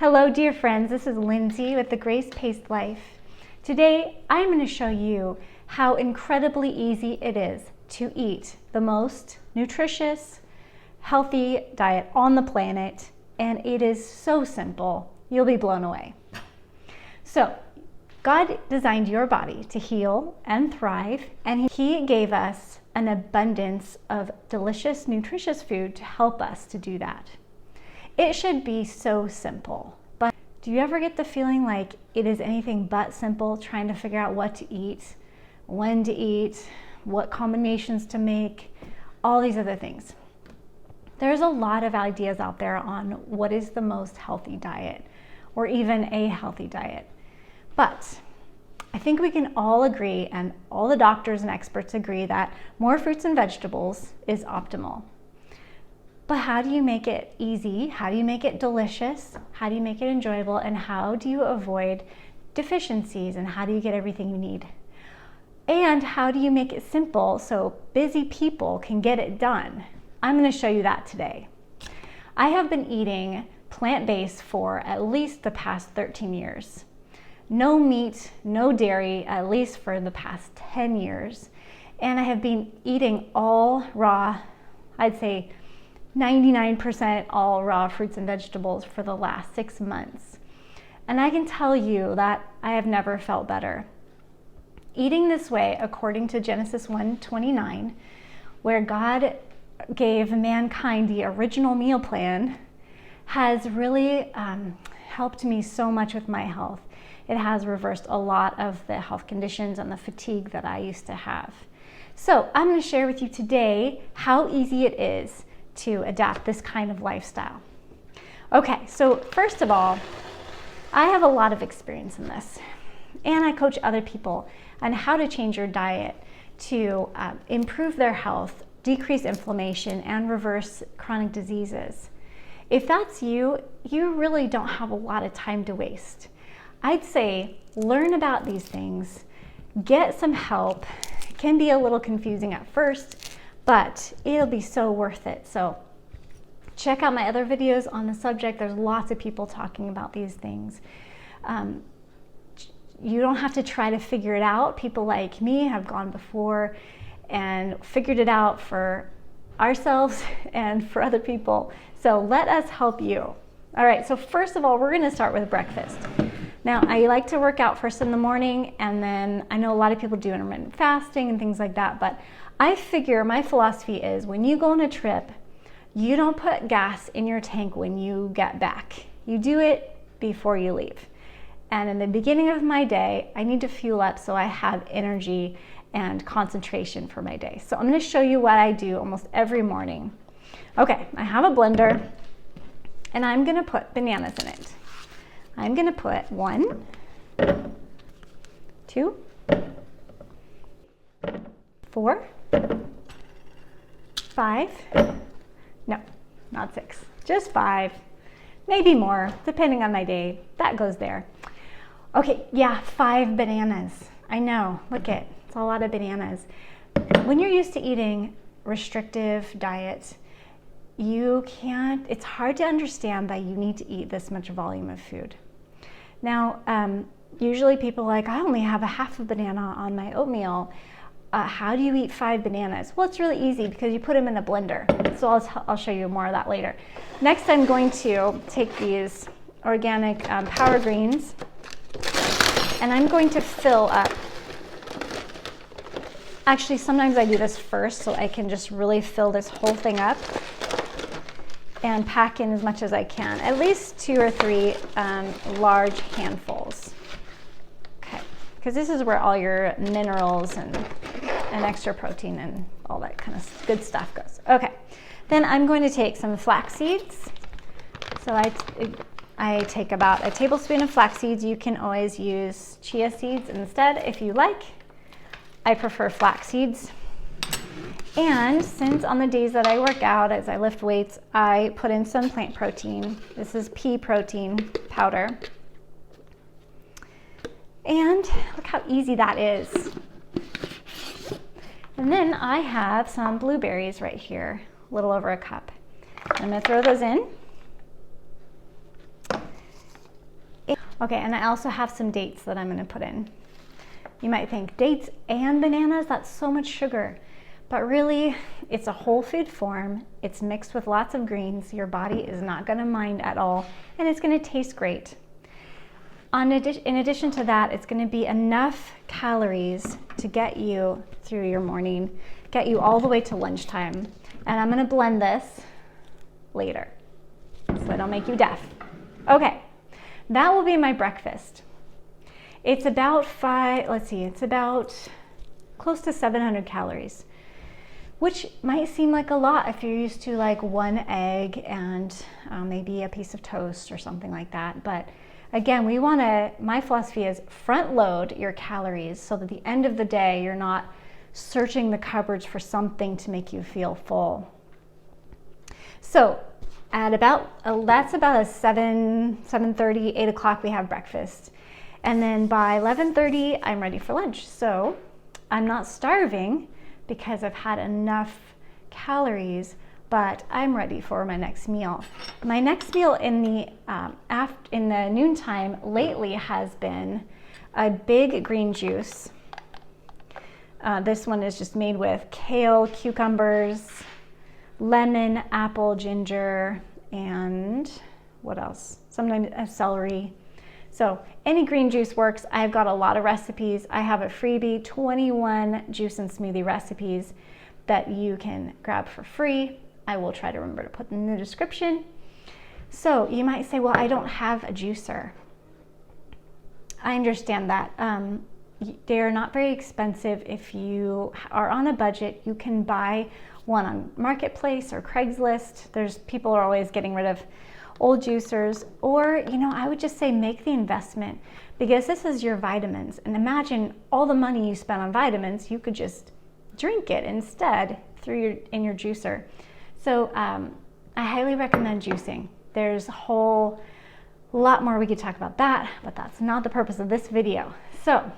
Hello dear friends, this is Lindsay with the Grace-Paced Life. Today I'm going to show you how incredibly easy it is to eat the most nutritious, healthy diet on the planet, and it is so simple, you'll be blown away. So, God designed your body to heal and thrive, and He gave us an abundance of delicious, nutritious food to help us to do that. It should be so simple, but do you ever get the feeling like it is anything but simple trying to figure out what to eat, when to eat, what combinations to make, all these other things? There's a lot of ideas out there on what is the most healthy diet, or even a healthy diet. But I think we can all agree, and all the doctors and experts agree, that more fruits and vegetables is optimal. But how do you make it easy? How do you make it delicious? How do you make it enjoyable? And how do you avoid deficiencies? And how do you get everything you need? And how do you make it simple so busy people can get it done? I'm going to show you that today. I have been eating plant-based for at least the past 13 years. No meat, no dairy, at least for the past 10 years. And I have been eating all raw, I'd say 99% all raw fruits and vegetables for the last 6 months. And I can tell you that I have never felt better. Eating this way, according to Genesis 1:29, where God gave mankind the original meal plan, has really helped me so much with my health. It has reversed a lot of the health conditions and the fatigue that I used to have. So I'm going to share with you today how easy it is to adapt this kind of lifestyle. Okay, so first of all, I have a lot of experience in this, and I coach other people on how to change your diet to improve their health, decrease inflammation, and reverse chronic diseases. If that's you, you really don't have a lot of time to waste. I'd say learn about these things, get some help. It can be a little confusing at first, but it'll be so worth it. So check out my other videos on the subject. There's lots of people talking about these things. You don't have to try to figure it out. People like me have gone before and figured it out for ourselves and for other people. So let us help you. All right, so first of all, we're gonna start with breakfast. Now, I like to work out first in the morning, and then I know a lot of people do intermittent fasting and things like that, but I figure my philosophy is when you go on a trip, you don't put gas in your tank when you get back. You do it before you leave. And in the beginning of my day, I need to fuel up so I have energy and concentration for my day. So I'm going to show you what I do almost every morning. Okay, I have a blender, and I'm going to put bananas in it. I'm going to put 1, 2, 4, 5, no, not 6, just 5, maybe more, depending on my day. That goes there. Okay, yeah, 5 bananas. I know, look it, it's a lot of bananas. When you're used to eating restrictive diets, it's hard to understand that you need to eat this much volume of food. Now, usually people are like, I only have a half a banana on my oatmeal. How do you eat 5 bananas? Well, it's really easy because you put them in a blender. So I'll show you more of that later. Next, I'm going to take these organic power greens, and I'm going to fill up. Actually, sometimes I do this first so I can just really fill this whole thing up and pack in as much as I can, at least 2 or 3 large handfuls. Okay, because this is where all your minerals and extra protein and all that kind of good stuff goes. Okay, then I'm going to take some flax seeds. So I take about a tablespoon of flax seeds. You can always use chia seeds instead if you like. I prefer flax seeds. And since on the days that I work out, as I lift weights, I put in some plant protein. This is pea protein powder. And look how easy that is. And then I have some blueberries right here, a little over a cup. I'm gonna throw those in. Okay, and I also have some dates that I'm gonna put in. You might think, dates and bananas, that's so much sugar. But really, it's a whole food form. It's mixed with lots of greens. Your body is not gonna mind at all, and it's gonna taste great. In addition to that, it's gonna be enough calories to get you through your morning, get you all the way to lunchtime. And I'm gonna blend this later, so I don't make you deaf. Okay, that will be my breakfast. It's about it's about close to 700 calories, which might seem like a lot if you're used to like one egg and maybe a piece of toast or something like that. But again, my philosophy is front load your calories so that at the end of the day, you're not searching the cupboards for something to make you feel full. So at that's about a 7:30, 8 o'clock we have breakfast. And then by 11:30, I'm ready for lunch. So I'm not starving because I've had enough calories, but I'm ready for my next meal. My next meal in the noontime lately has been a big green juice. This one is just made with kale, cucumbers, lemon, apple, ginger, and what else? Sometimes celery. So any green juice works. I've got a lot of recipes. I have a freebie, 21 juice and smoothie recipes that you can grab for free. I will try to remember to put them in the description. So you might say, well, I don't have a juicer. I understand that. They're not very expensive. If you are on a budget, you can buy one on Marketplace or Craigslist. People are always getting rid of old juicers, or I would just say make the investment, because this is your vitamins, and imagine all the money you spent on vitamins, you could just drink it instead in your juicer. So I highly recommend juicing. There's a whole lot more we could talk about that, but that's not the purpose of this video. So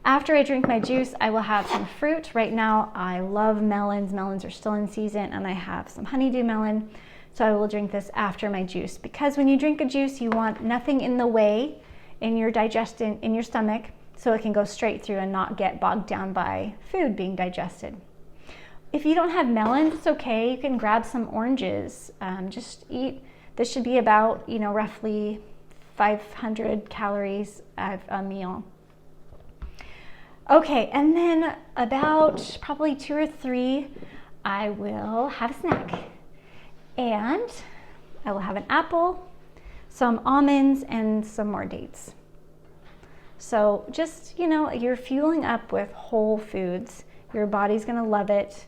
after I drink my juice, I will have some fruit. Right now I love melons. Melons are still in season, and I have some honeydew melon. So I will drink this after my juice, because when you drink a juice, you want nothing in the way in your in your stomach, so it can go straight through and not get bogged down by food being digested. If you don't have melons, it's okay. You can grab some oranges. Just eat. This should be about, roughly 500 calories a meal. Okay, and then about probably 2 or 3, I will have a snack. And I will have an apple, some almonds, and some more dates. So just, you're fueling up with whole foods. Your body's gonna love it.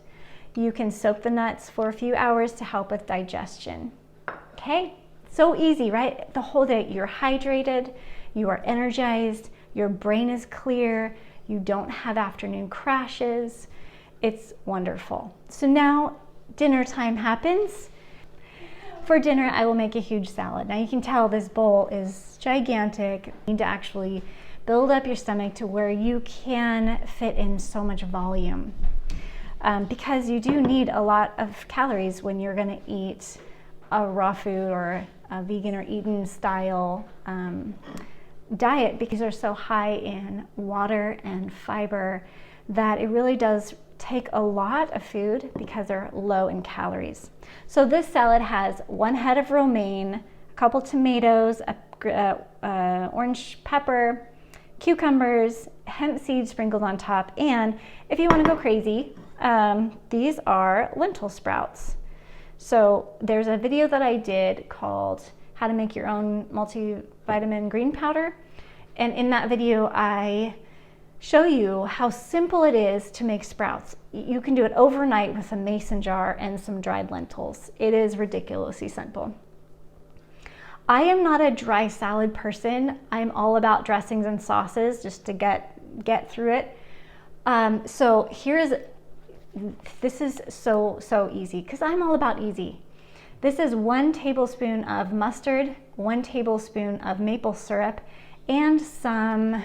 You can soak the nuts for a few hours to help with digestion. Okay, so easy, right? The whole day, you're hydrated, you are energized, your brain is clear, you don't have afternoon crashes. It's wonderful. So now dinner time happens. For dinner, I will make a huge salad. Now you can tell this bowl is gigantic. You need to actually build up your stomach to where you can fit in so much volume. Because you do need a lot of calories when you're gonna eat a raw food or a vegan or Eden style diet, because they're so high in water and fiber that it really does take a lot of food because they're low in calories. So this salad has 1 head of romaine, a couple tomatoes, orange pepper, cucumbers, hemp seeds sprinkled on top, and if you want to go crazy, these are lentil sprouts. So there's a video that I did called How to Make Your Own Multivitamin Green Powder, and in that video I show you how simple it is to make sprouts. You can do it overnight with a mason jar and some dried lentils. It is ridiculously simple. I am not a dry salad person. I'm all about dressings and sauces just to get through it. So this is so easy, because I'm all about easy. This is 1 tablespoon of mustard, 1 tablespoon of maple syrup, and some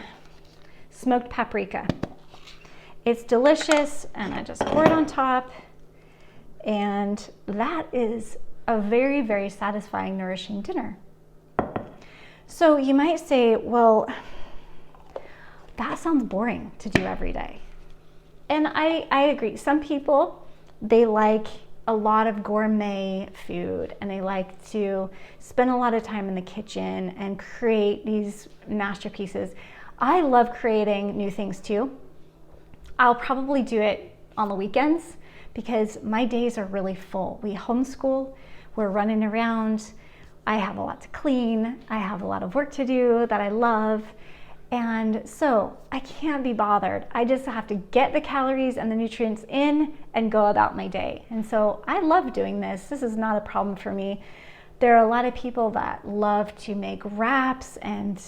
smoked paprika. It's delicious, and I just pour it on top, and that is a very, very satisfying, nourishing dinner. So you might say, well, that sounds boring to do every day. And I agree. Some people, they like a lot of gourmet food and they like to spend a lot of time in the kitchen and create these masterpieces. I love creating new things too. I'll probably do it on the weekends because my days are really full. We homeschool, we're running around. I have a lot to clean. I have a lot of work to do that I love. And so I can't be bothered. I just have to get the calories and the nutrients in and go about my day. And so I love doing this. This is not a problem for me. There are a lot of people that love to make wraps and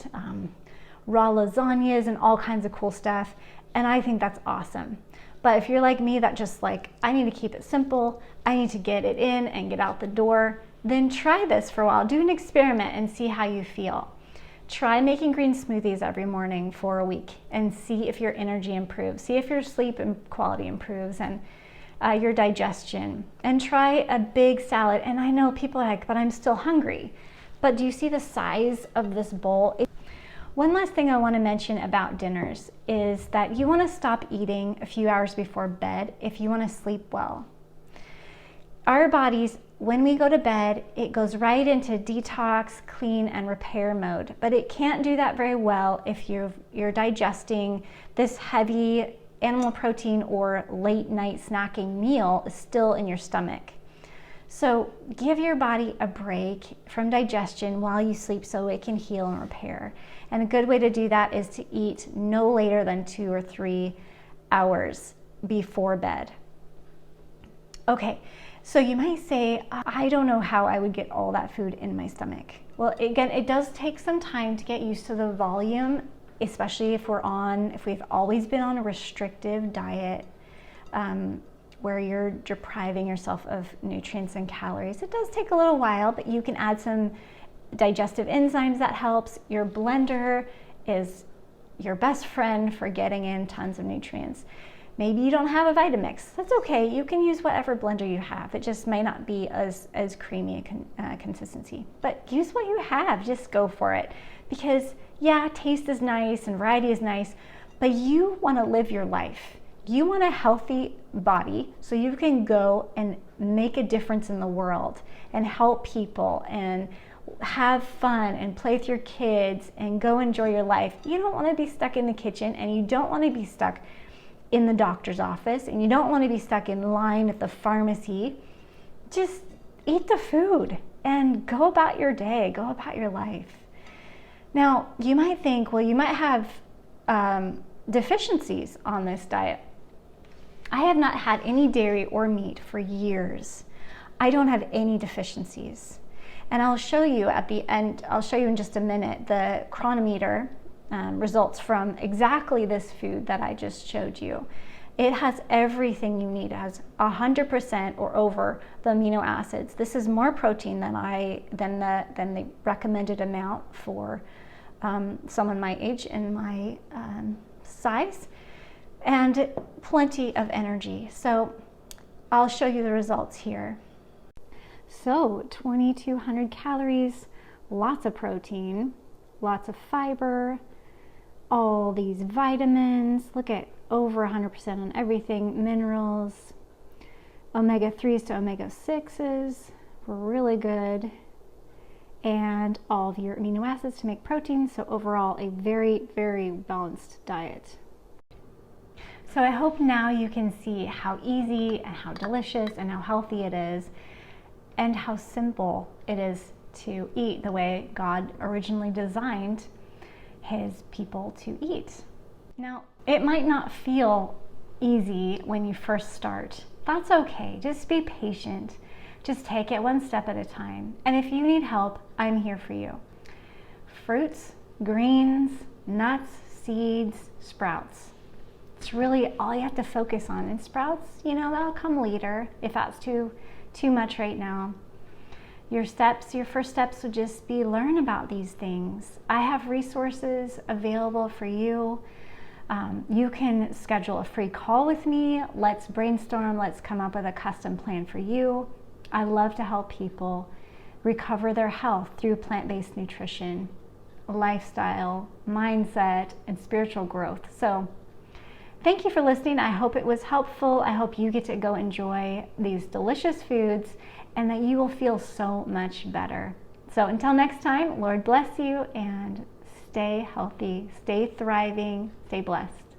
raw lasagnas and all kinds of cool stuff. And I think that's awesome. But if you're like me, that just like, I need to keep it simple. I need to get it in and get out the door. Then try this for a while. Do an experiment and see how you feel. Try making green smoothies every morning for a week and see if your energy improves. See if your sleep quality improves and your digestion. And try a big salad. And I know people are like, but I'm still hungry. But do you see the size of this bowl? One last thing I want to mention about dinners is that you want to stop eating a few hours before bed if you want to sleep well. Our bodies, when we go to bed, it goes right into detox, clean, and repair mode. But it can't do that very well if you're digesting this heavy animal protein or late night snacking meal is still in your stomach. So give your body a break from digestion while you sleep so it can heal and repair. And a good way to do that is to eat no later than 2 or 3 hours before bed. Okay, so you might say, I don't know how I would get all that food in my stomach. Well, again, it does take some time to get used to the volume, especially if we've always been on a restrictive diet, where you're depriving yourself of nutrients and calories. It does take a little while, but you can add some digestive enzymes that helps. Your blender is your best friend for getting in tons of nutrients. Maybe you don't have a Vitamix. That's okay. You can use whatever blender you have. It just may not be as creamy a consistency. But use what you have. Just go for it. Because yeah, taste is nice and variety is nice, but you want to live your life. You want a healthy body so you can go and make a difference in the world and help people and have fun and play with your kids and go enjoy your life. You don't want to be stuck in the kitchen, and you don't want to be stuck in the doctor's office, and you don't want to be stuck in line at the pharmacy. Just eat the food and go about your day, go about your life. Now, you might think, well, you might have deficiencies on this diet. I have not had any dairy or meat for years. I don't have any deficiencies. And I'll show you at the end, I'll show you in just a minute, the chronometer results from exactly this food that I just showed you. It has everything you need. It has 100% or over the amino acids. This is more protein than the recommended amount for someone my age and my size, and plenty of energy. So I'll show you the results here. So 2,200 calories, lots of protein, lots of fiber, all these vitamins. Look at over 100% on everything. Minerals, omega-3s to omega-6s were really good, and all of your amino acids to make protein. So overall, a very, very balanced diet. So I hope now you can see how easy and how delicious and how healthy it is, and how simple it is to eat the way God originally designed his people to eat. Now, it might not feel easy when you first start. That's okay. Just be patient. Just take it one step at a time. And if you need help, I'm here for you. Fruits, greens, nuts, seeds, sprouts. It's really all you have to focus on. And sprouts, that'll come later if that's too much right now. Your first steps would just be learn about these things. I have resources available for you. You can schedule a free call with me. Let's brainstorm. Let's come up with a custom plan for you. I love to help people recover their health through plant-based nutrition. lifestyle, mindset, and spiritual growth. So thank you for listening. I hope it was helpful. I hope you get to go enjoy these delicious foods and that you will feel so much better. So until next time, Lord bless you and stay healthy, stay thriving, stay blessed.